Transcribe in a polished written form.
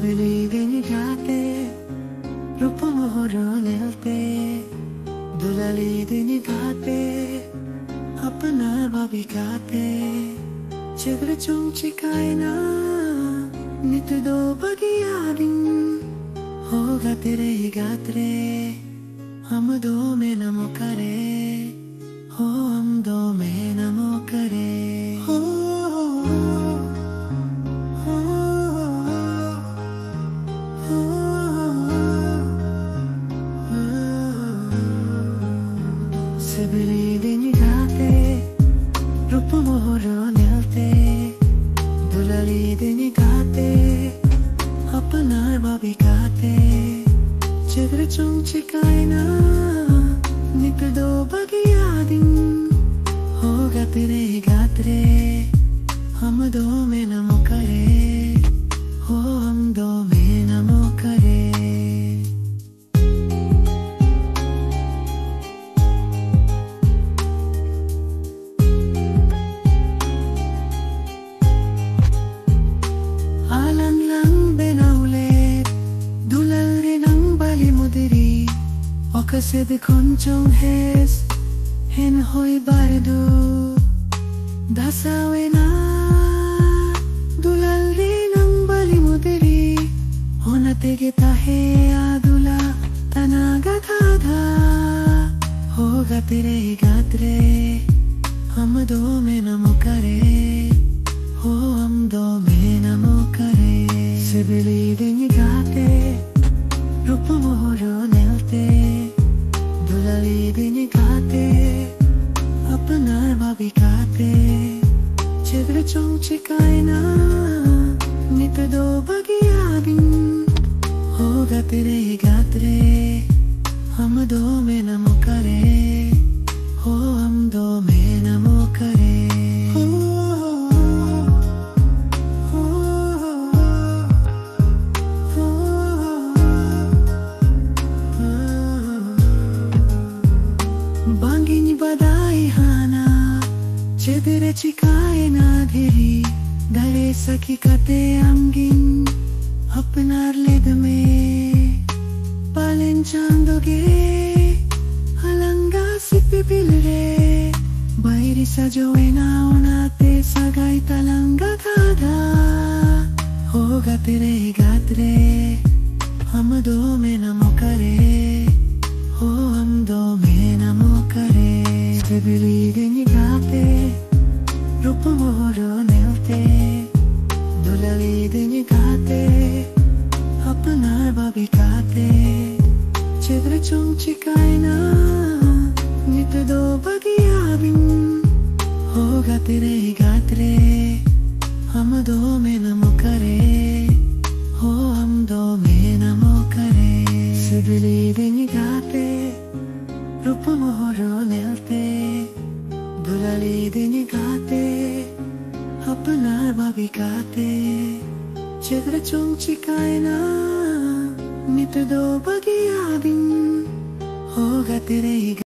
believing gate Rupamahoro nelte Dulalidini gate Apna babi gate Chedra chung chikaina Nit do bagiyadin Hoga tere hi gatre हम दो में नमो करे हो हम दो में नमो करे हो Sebeli dini gate Rupamahoro nelte Dulali dini gate Apna babi gate Chedra chung chikaina Nit do bagiyadin Hoga tere hi gatre हम दो में नमो करे हो हम दो में नमो करे Alang lang benaulit Dulal rin ang balimudiri O kasi di konchong hes Hen hoy bardo Dasawe na Dulal rin ang balimudiri O natege tahe adula Tanaga thadha Hoga tere hi gatre हम दो में नमो करे हो हम दो में नमो करे Sebeli dini gate Rupamahoro nelte Dulali dini gate Apna babi gate Chedra chung chikaina Nit do bagiyadin Hoga tere hi gatre हम दो में नमो करे हो हम दो में नमो करे Bangin badai hana Chedere chikae na dhiri Dare saki kate amgin Apnar led me Palen chandoge Alanga sipi pilre Bairi sajoe na onate Sagai talanga thada Hoga tere hi gatre हम दो में नमो करे हो हम दो में नमो करे Sebeli dini gate Rupamahoro nelte Dulali dini gate Apna babi gate Chedra chung chikaina Nit do bagiyadin Hoga tere hi gatre हम दो में नमो करे हो हम दो में नमो करे Sebeli dini gate Rupamahoro nelte Dulali dini gate Apna babi gate Chedra chung chikaina Nit do bagiyadin Hoga tere hi